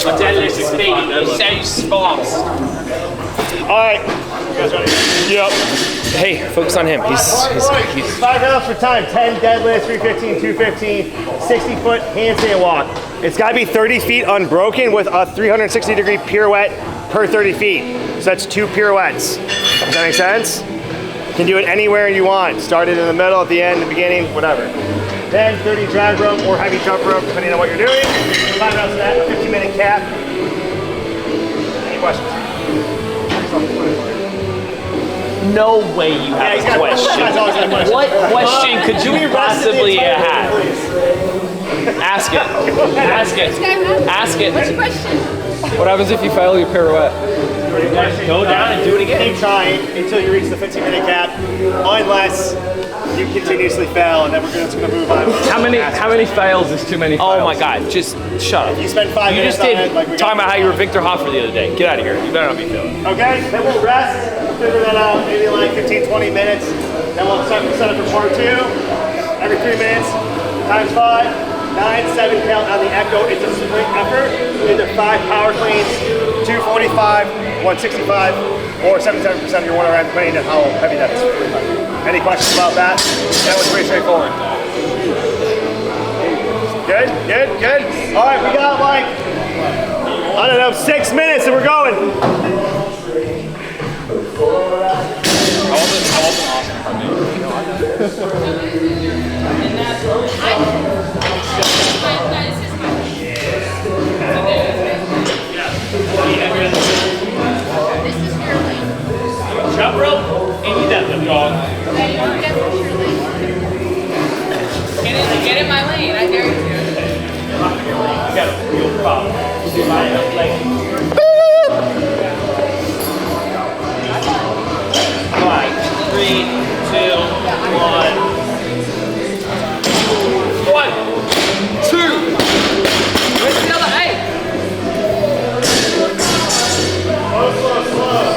My deadlift is speed. Say sparks. All right. You guys ready? Yep. Hey, focus on him. He's 5 rounds for time. 10 deadlifts, 315, 215, 60-foot handstand walk. It's got to be 30 feet unbroken with a 360-degree pirouette per 30 feet. So that's 2 pirouettes. Does that make sense? You can do it anywhere you want. Start it in the middle, at the end, the beginning, whatever. Then 30 drag rope or heavy jump rope, depending on what you're doing. 5 rounds of that, a 15-minute cap. Any questions? No way you have a question. What question could you possibly have? Ask it. Ask it. Ask it. What's your question? What happens if you fail your pirouette? Go down and do it again. Keep trying until you reach the 15-minute cap, unless you continuously fail, and then we're just going to move on. How many fails is too many fails? Oh my God! Just shut up. You spend 5 You minutes just did on it, like we got talking about how you were Victor Hoffer the other day. Get out of here. You better not be feeling. Okay, then we'll rest, figure that out, maybe like 15, 20 minutes. Then we'll set up for part 2. Every 3 minutes, times 5. 9-7 count on the echo. It's a sprint effort. Either 5 power cleans, 245, 165, or 77% of your one RM, depending on how heavy that is. Any questions about that? That was pretty straightforward. Good, good, good. All right, we got like, I don't know, 6 minutes and we're going. All this awesome for me. Jump rope and you deadlift, dog. Get in my lane, I dare you to. You got a real problem. Five, 3, 2, 1. 1, 2. Where's the other 8? Slow.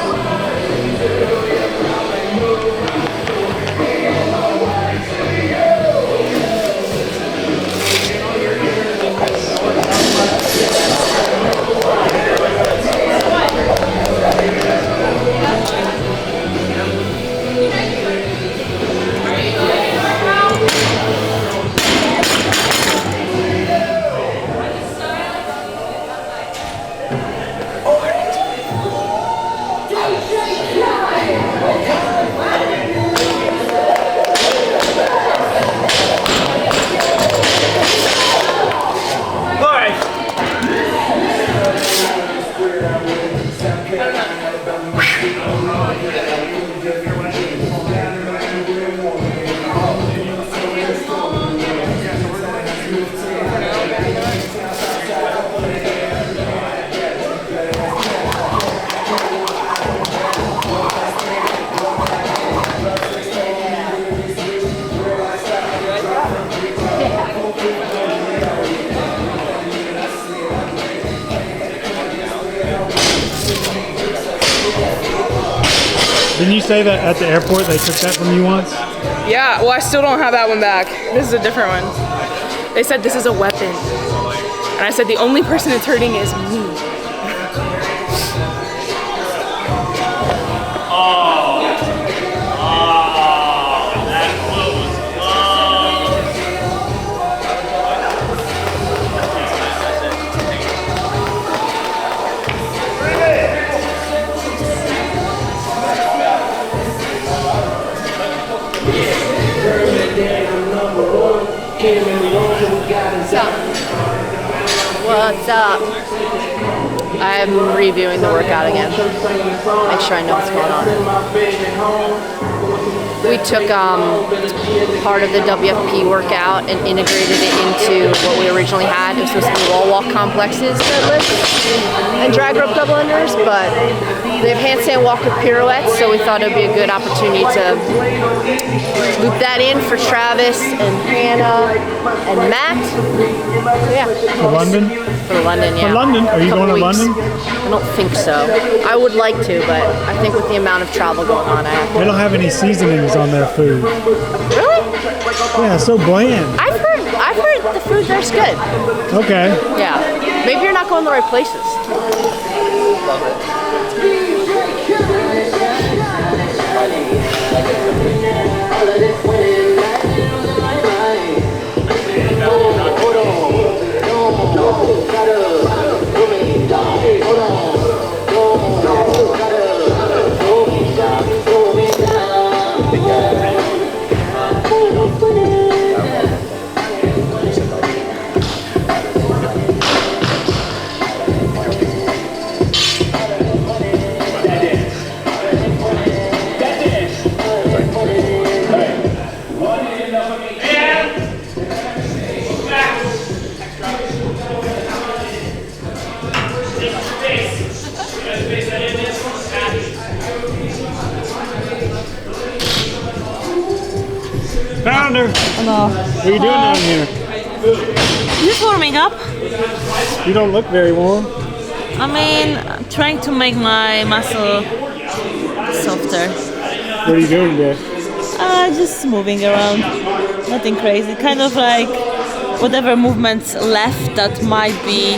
Didn't you say that at the airport they took that from you once? Yeah, well, I still don't have that one back. This is a different one. They said this is a weapon. And I said the only person it's hurting is me. What's up? I'm reviewing the workout again. Make sure I know what's going on. We took part of the WFP workout and integrated it into what we originally had. It was supposed to be wall walk complexes, deadlifts, and drag rope double unders, but they have handstand walk with pirouettes, so we thought it would be a good opportunity to loop that in for Travis and Hannah and Matt. So yeah. For London? For London, yeah. For London? Are you going to London? I don't think so. I would like to, but I think with the amount of travel going on, I have to. They don't have any seasonings on their food. Really? Yeah, so bland. I've heard the food there's good. Okay. Yeah. Maybe you're not going the right places. Founder. Hello. What are you doing down here? Just warming up. You don't look very warm. I mean, I'm trying to make my muscle softer. What are you doing today? Just moving around. Nothing crazy. Kind of like whatever movements left that might be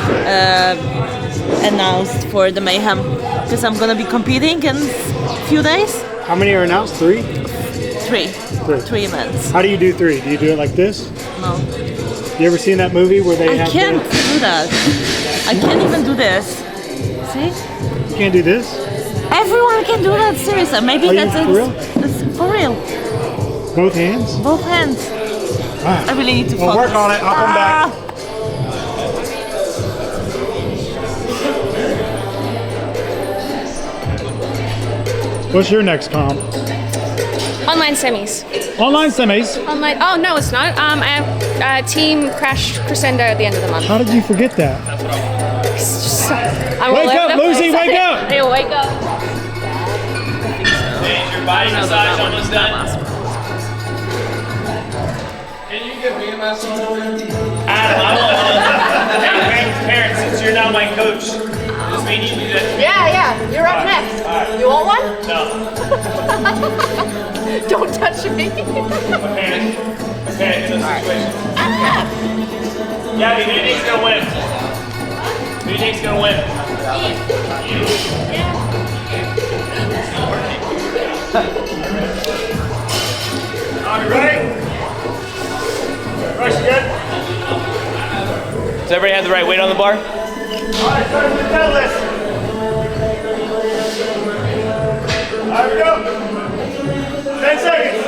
announced for the Mayhem. Because I'm gonna be competing in a few days. How many are announced? 3? Three. Three. 3 events. How do you do 3? Do you do it like this? No. You ever seen that movie where they I have can't do that. I can't even do this. See? You can't do this? Everyone can do that, seriously. Maybe Are you that's for real? That's for real. Both hands? Both hands. Ah. I really need to Well, focus. work on it. I'll come back. What's your next comp? Online semis. Online semis. Online. Oh no, it's not. I have team crash crescendo at the end of the month. How did you forget that? It's just, I'm Wake all over up, the Lucy, place. wake up! Hey, wake up. Is your body massage almost done? Adam, I want parents, since you're not my coach, does this mean you do that? Yeah, you're up next. You want one? No. Don't touch me. Panic in this situation. Yeah, who do you think's gonna win? Who do you think's gonna win? You. Are you ready? Rush, you good? Does everybody have the right weight on the bar? All right, start with the deadlift. All right, we go. 10 seconds.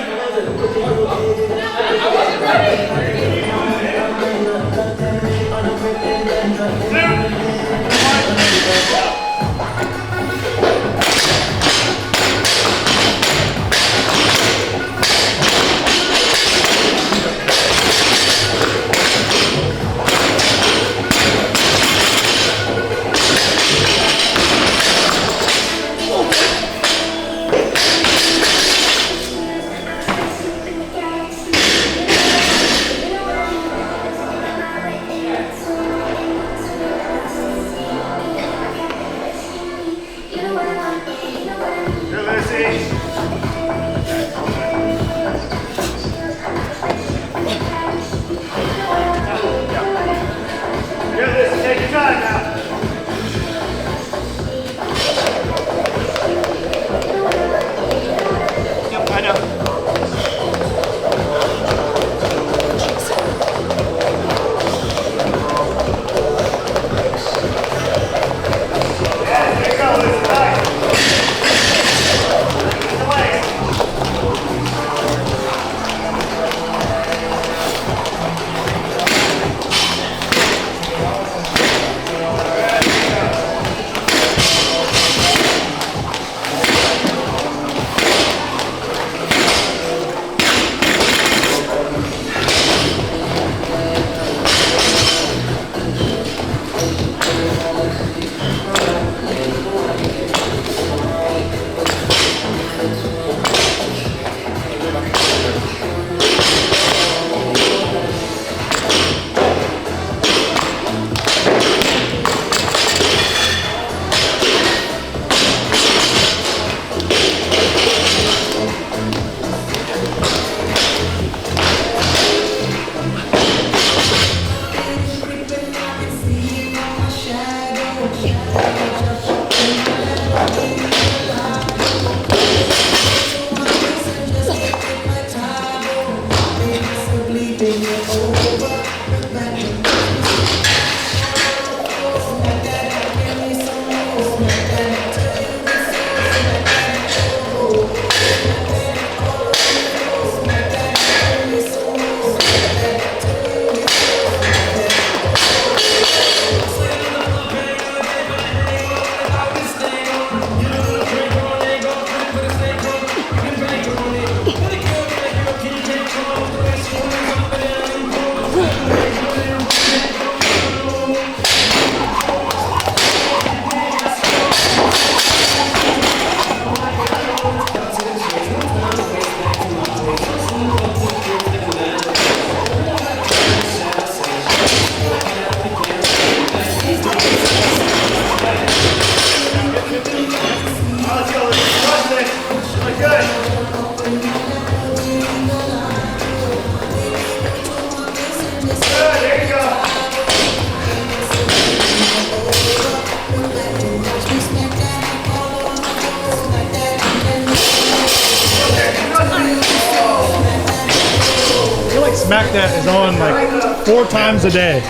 Smack that is on like 4 times a day.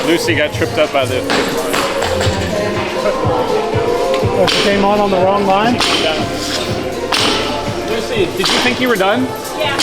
Lucy got tripped up by the. Oh, she came on the wrong line? Lucy, did you think you were done? Yeah.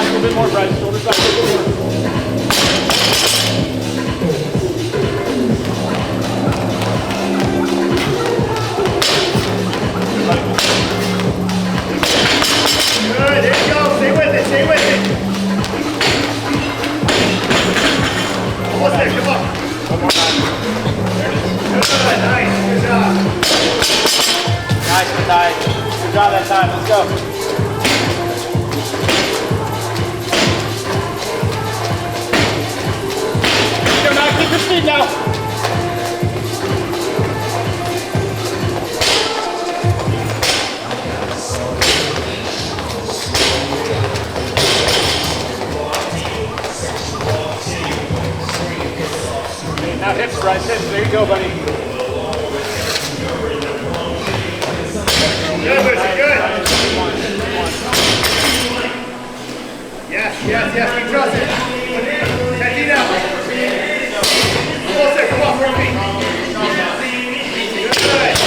A bit more, Bryce. Shoulders back a little more. Good, there you go. Stay with it, stay with it. Almost there, come on. One more time. There it is. Good, nice, good job. Nice, Matai. Good job that time. Let's go. Keep your speed now. Now hips, Bryce, hips. There you go, buddy. Good, Lucy, good. Yes, we trust it. 10 feet out. Closer, come on, 4 feet. Good.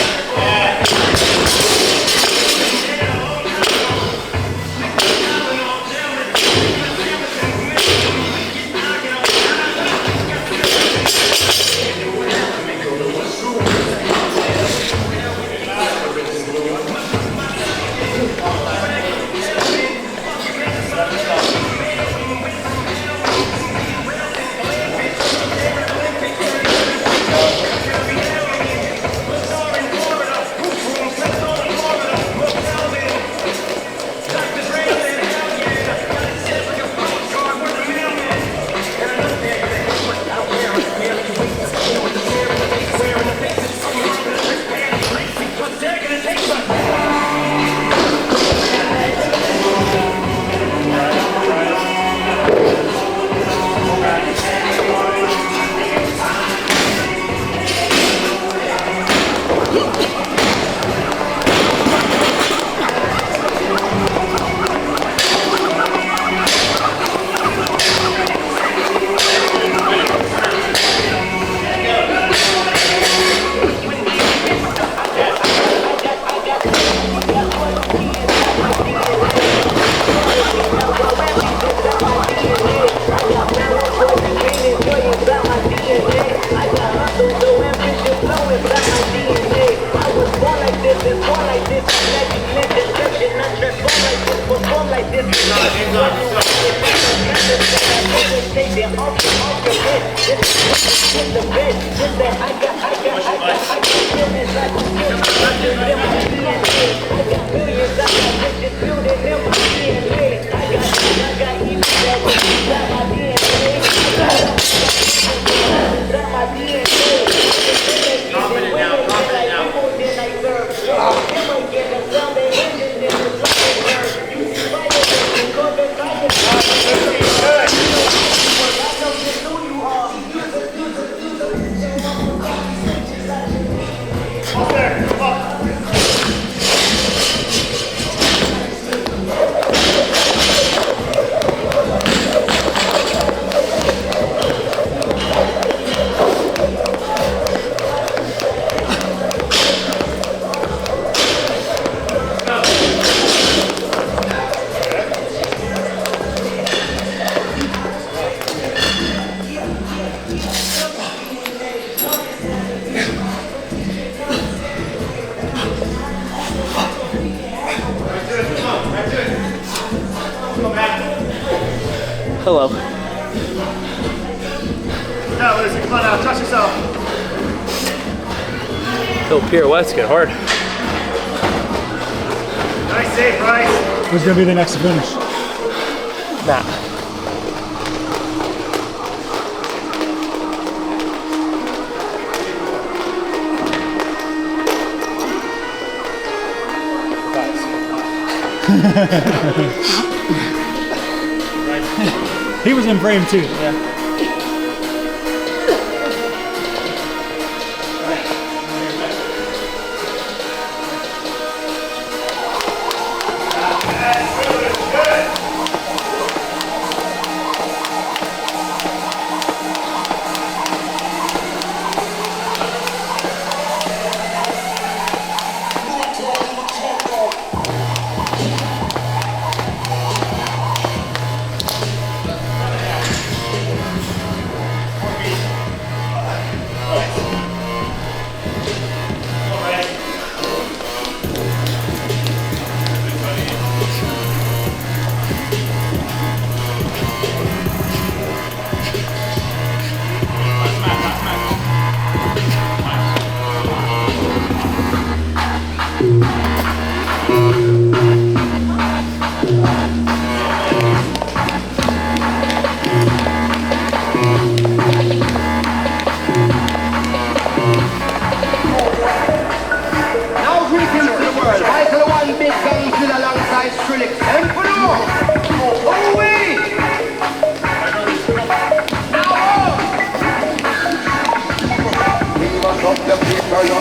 I got Hello. No, Lucy, come on now, trust yourself. Oh, pirouettes get hard. Nice save, Bryce. Who's gonna be the next to finish? Matt. He was in frame too. Yeah.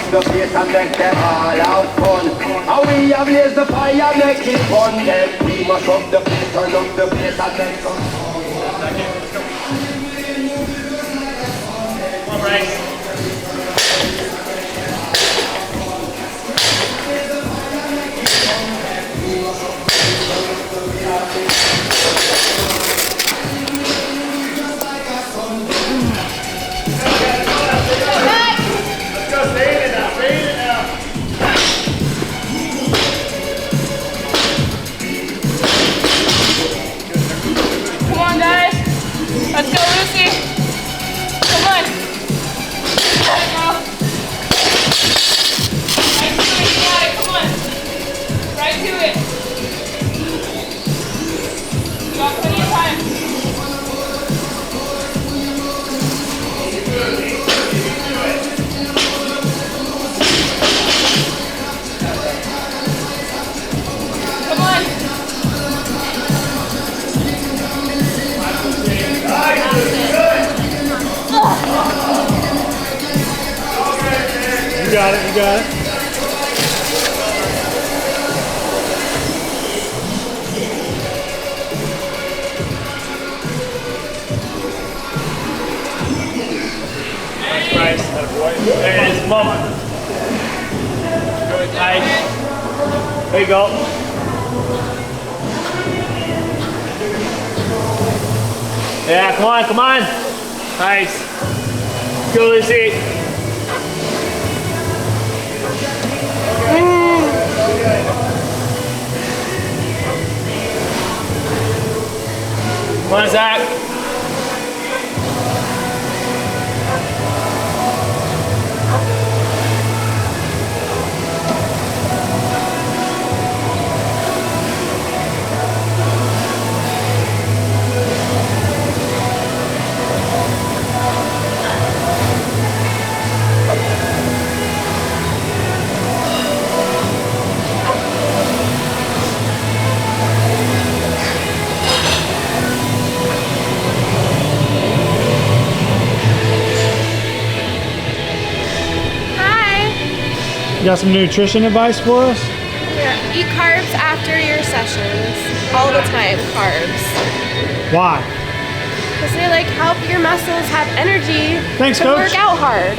The place and make them all out fun. And we have blaze the fire, make it fun. Then we must up the place, turn up the place and make some fun. Come on, Bryce. Let's go, Lucy. Come on. There you go. Right to it. You got it. Come on. Right to it. You got plenty of time. Come on. You got it, you got it. Bryce, there it is, come on. Nice. There you go. Yeah, come on, come on. Nice. Go, Lucy. Come on, Zach. You got some nutrition advice for us? Yeah, eat carbs after your sessions. All the time, carbs. Why? Because they like help your muscles have energy Thanks, to Coach. work out hard.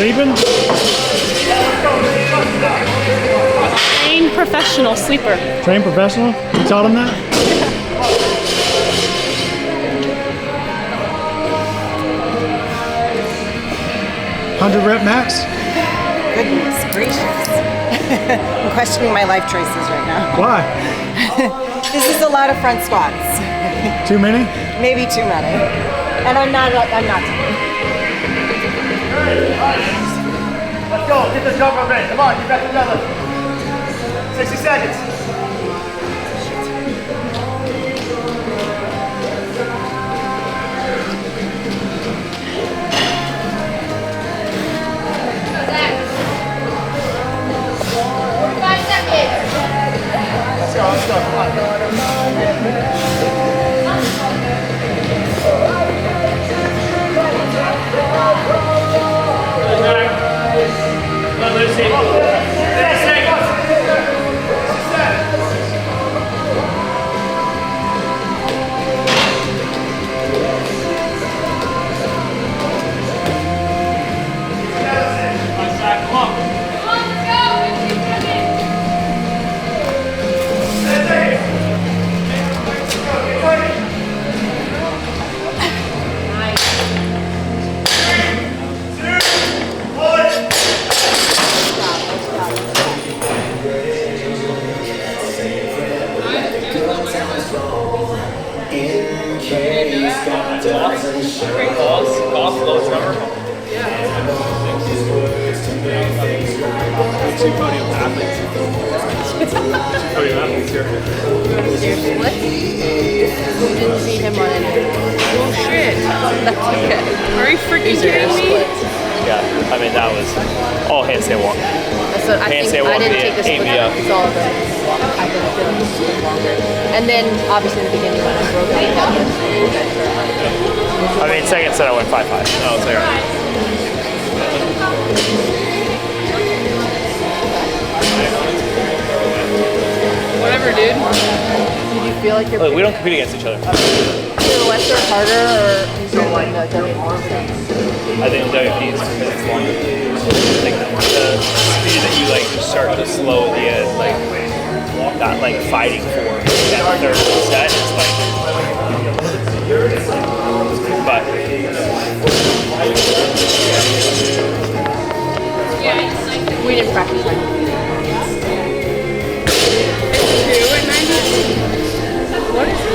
sleeping? Trained professional sleeper. Trained professional? You taught him that? 100 rep max? Goodness gracious. I'm questioning my life choices right now. Why? This is a lot of front squats. Too many? Maybe too many. And I'm not. Let's go, get the jump up in. Come on, get back together. 60 seconds. Let's go, come on. Two podium athletes. Podium athletes here. What? You didn't see him on any. Oh shit. That's okay. Are you freaking kidding me? Yeah, I mean that was all handstand walk. So I think Handstand I walk, didn't the take the split ABF. because all of them I've been feeling a little longer. And then obviously in the beginning when I broke it down, I mean, second set I went 5-5. No, it's alright. Whatever, dude. did you feel like you're Look, we don't compete against each other. pirouettes are harder or is it like the I think WP is because it's longer. Like the speed that you like just start to slow at the end, like not like fighting for that third set. It's like, but we didn't practice like What is it?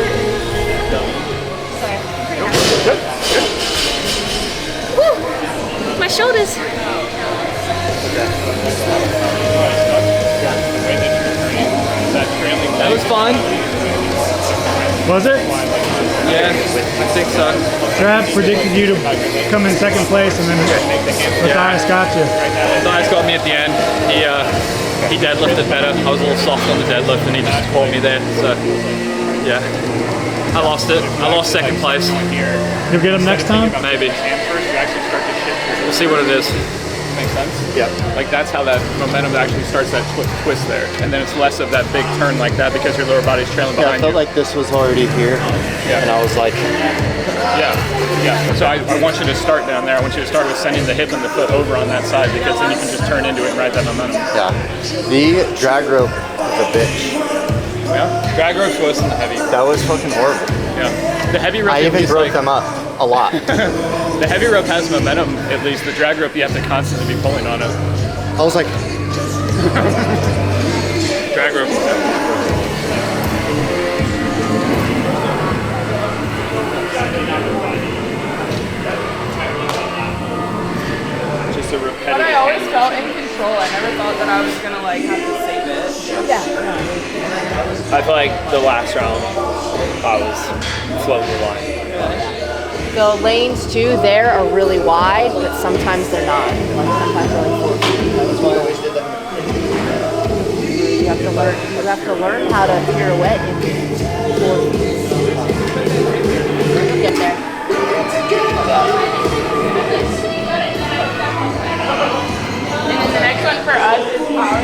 Woo! My shoulders. that was fun. Was it? Yeah, I think so. Trav predicted you to come in second place, and then Matthias got you. Matthias got me at the end. He deadlifted better. I was a little soft on the deadlift, and he just caught me there. So, yeah, I lost it. I lost second place. You'll get him next time? Maybe. We'll see what it is. Makes sense? Yeah. Like that's how that momentum actually starts that twist there. And then it's less of that big turn like that because your lower body's trailing Yeah, I behind felt you. like this was already here, and I was like, Yeah. So I want you to start down there. I want you to start with sending the hip and the foot over on that side because then you can just turn into it and ride that momentum. yeah. The drag rope was a bitch. Yeah. Drag rope's worse than the heavy. That was fucking horrible. Yeah. The heavy rope. I even is broke like, them up a lot. The heavy rope has momentum, at least. The drag rope, you have to constantly be pulling on it. I was like, Drag rope. Just a repetitive. But I always felt in control. I never thought that I was gonna like have to save it. yeah. I feel like the last round I was floating the line. The lanes too there are really wide, but sometimes they're not. Like sometimes they're like 4 feet. You have to learn how to pirouette in 4 feet. Get there. And then the next one for us is power.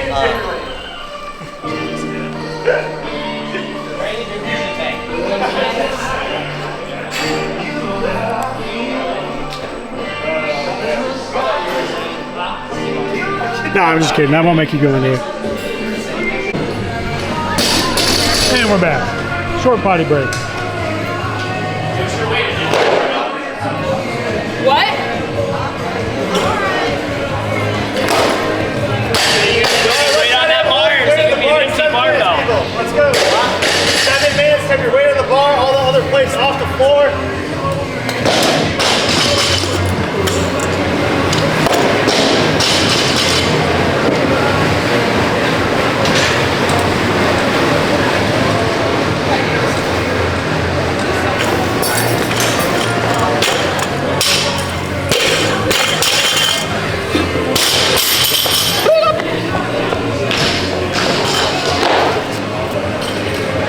No, I'm just kidding. That won't make you go in there. And we're back. Short potty break. What? Wait on that bar, so you can be an empty barbell. Let's go. 7 minutes, take your weight on the bar, all the other plates off the floor.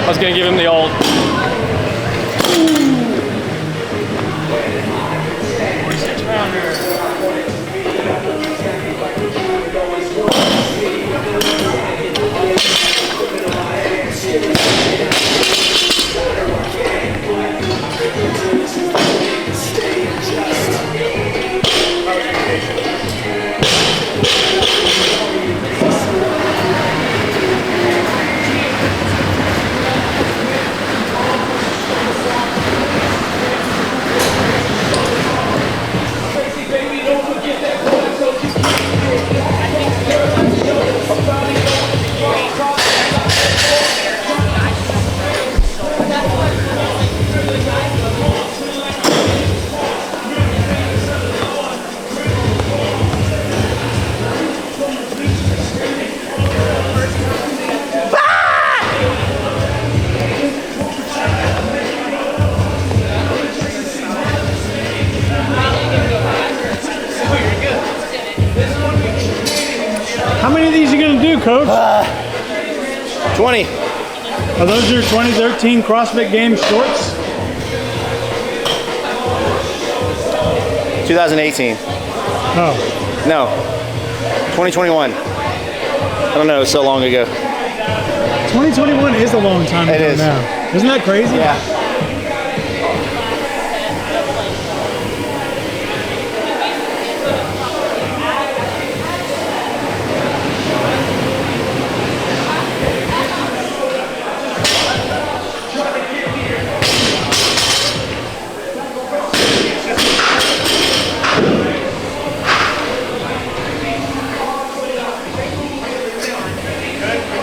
I was gonna give him the old. How many of these are you gonna do, Coach? 20. Are those your 2013 CrossFit Games shorts? 2018. Oh. No. 2021. I don't know, it's so long ago. 2021 is a long time ago It is. now. Isn't that crazy? Yeah.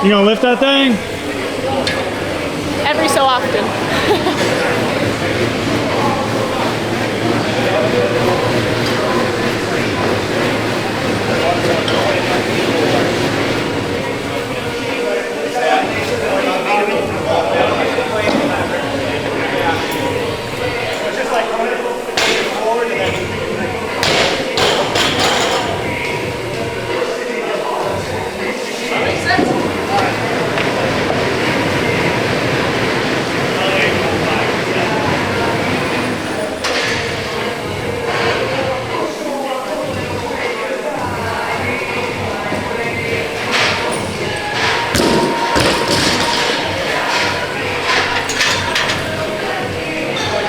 You gonna lift that thing? Every so often.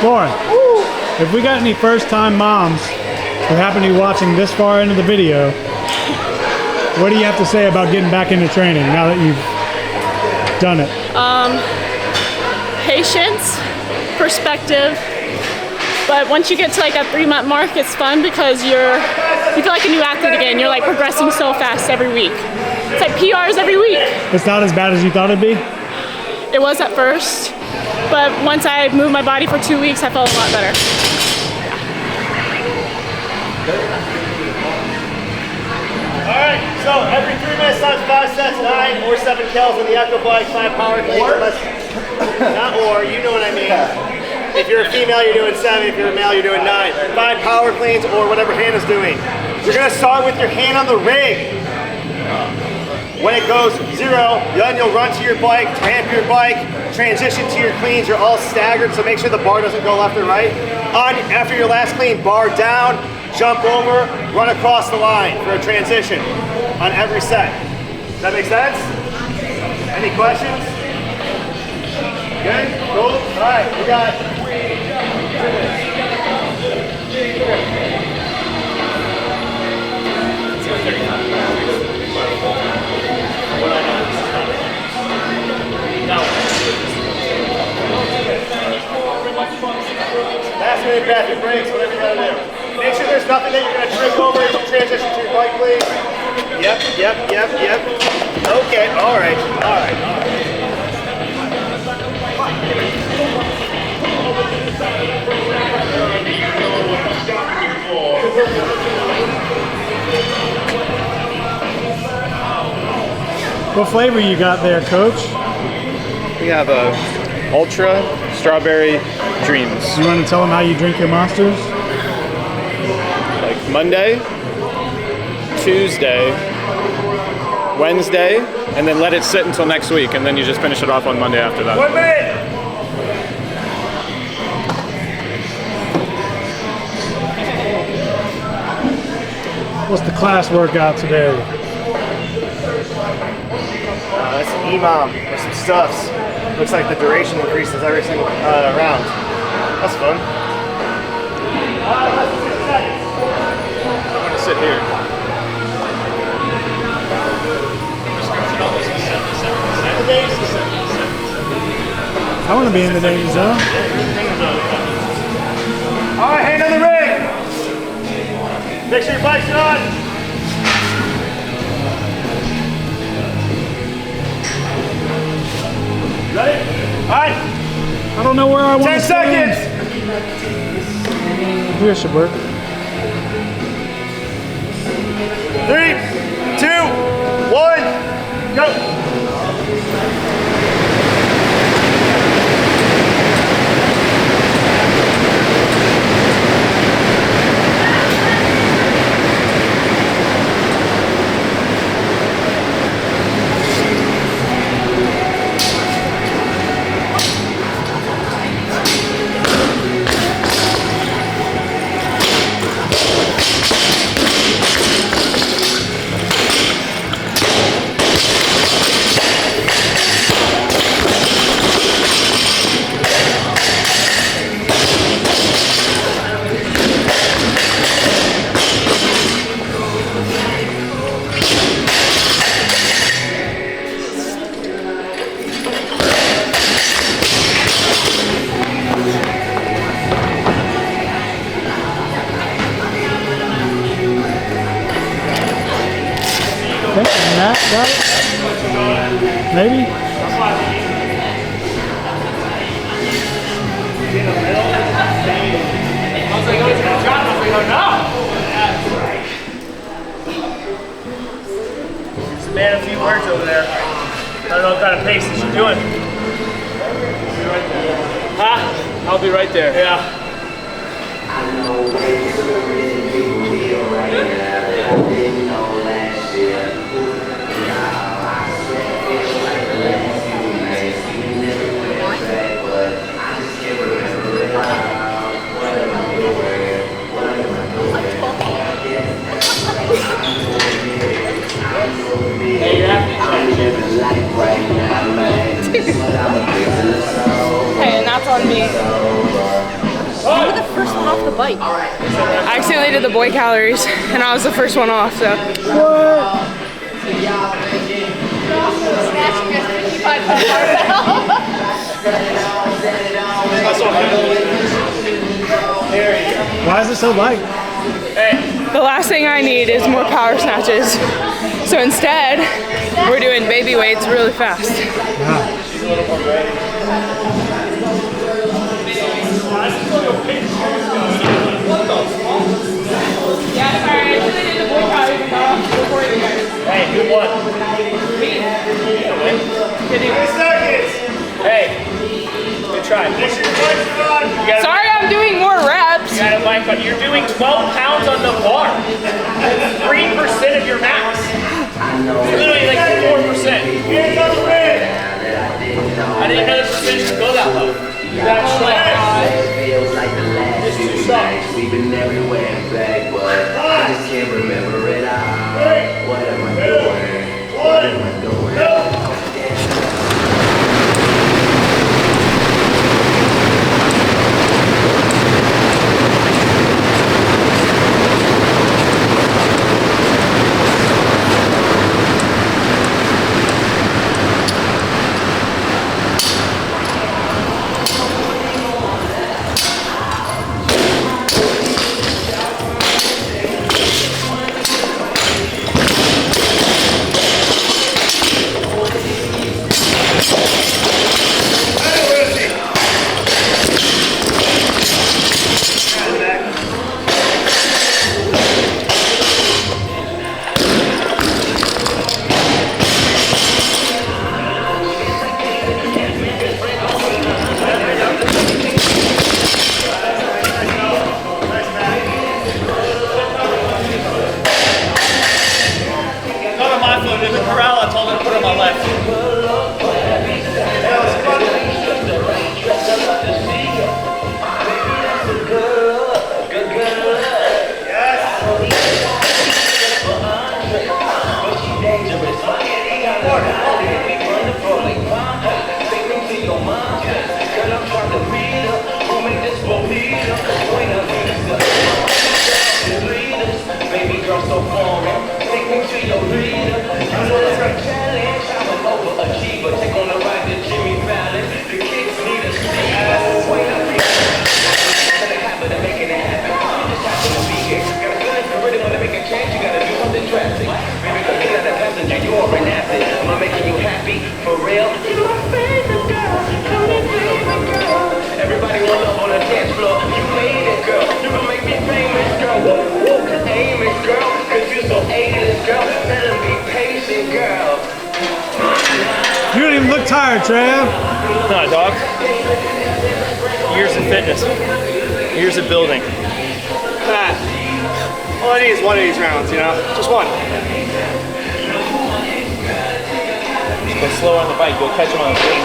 Lauren, if we got any first-time moms who happen to be watching this far into the video, what do you have to say about getting back into training now that you've done it? Patience, perspective, but once you get to like a 3-month mark, it's fun because you feel like a new athlete again. You're like progressing so fast every week. It's like PRs every week. It's not as bad as you thought it'd be? It was at first, but once I moved my body for 2 weeks, I felt a lot better. All right, so every 3 minutes times 5 sets, 9 or 7 kills on the Echo Bike, 5 power cleans. Not or, you know what I mean. If you're a female, you're doing 7. If you're a male, you're doing 9. 5 power cleans or whatever Hannah's doing. You're gonna start with your hand on the rig. When it goes 0, then you'll run to your bike, ramp your bike, transition to your cleans. You're all staggered, so make sure the bar doesn't go left or right. After your last clean, bar down, jump over, run across the line for a transition on every set. Does that make sense? Any questions? Good? Cool? All right, we got 2 minutes. Last minute bathroom breaks, whatever you gotta do. Make sure there's nothing that you're gonna trip over as you transition to your bike, please. Yep. Okay, all right. What flavor you got there, Coach? We have a Ultra Strawberry Dreams. You want to tell them how you drink your Monsters? Like Monday, Tuesday, Wednesday, and then let it sit until next week, and then you just finish it off on Monday after that. 1 minute! What's the class workout today? That's an EMOM with some stuffs. Looks like the duration increases every single round. That's fun. I'm gonna sit here. I want to be in the danger zone. All right, hand on the rig. Make sure your bike's on. Ready? All right. I don't know where I want 10 to stand. seconds. Here should work. 3, 2, 1, go. Matt got it? Maybe? I was like, oh, he's gonna drop. I was like, oh no. It's a man of few words over there. I don't know what kind of pace that you're doing. Huh? I'll be right there. Yeah. Hey, and that's on me. You were the first one off the bike. I accidentally did the boy calories, and I was the first one off, so. Why is it so light? The last thing I need is more power snatches. So instead, we're doing baby weights really fast. Yeah, sorry, I actually did the boy calories and got off before you guys. Hey, who won? Me. 10 seconds. Hey, good try. Sorry, I'm doing more reps. You got a mic on. You're doing 12 pounds on the bar. That's 3% of your max. Literally like 4%. Hands on the rig. I didn't know the percentage would go that low. That's Feels like the last few nights. We've been everywhere and back, but I just can't remember it all. What am I doing? What am I Everybody want love on the dance floor. You made it, girl. You gon' make me famous, girl. Woo, aim it, girl. Cause you so A-list, girl. Better be patient, girl. You don't even look tired, Trev. Nah, dog. Years of fitness. Years of building. All I need is one of these rounds, you know? Just one. Just go slow on the bike. Go catch him on the feet.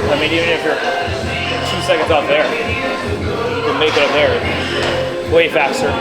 I mean, even if you're 2 seconds off there, you can make it up there way faster.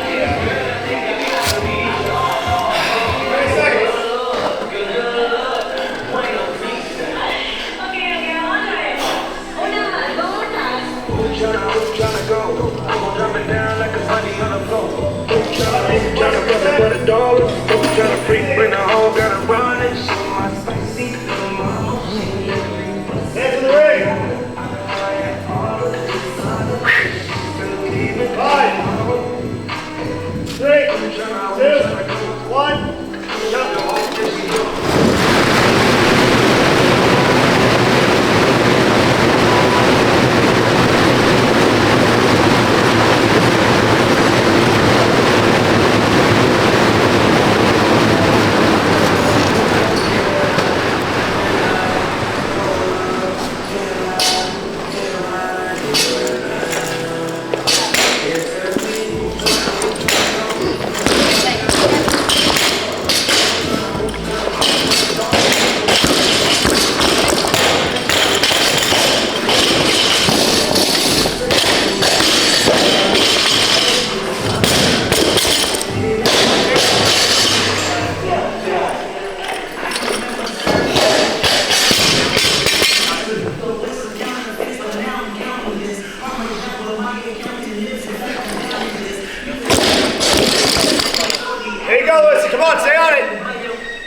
There you go, Lucy. Come on, stay on it.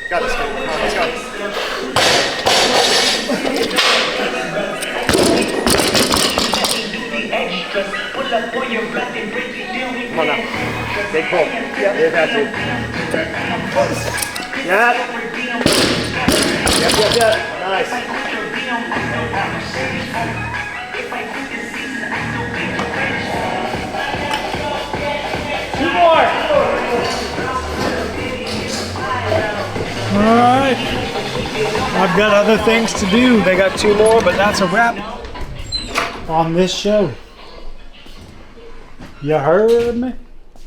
Got this, kid. Come on, let's go. Come on now. Big pull. Yep. There's that too. Yep. Yep. Nice. Two more. All right. I've got other things to do. They got 2 more, but that's a wrap on this show. You heard me?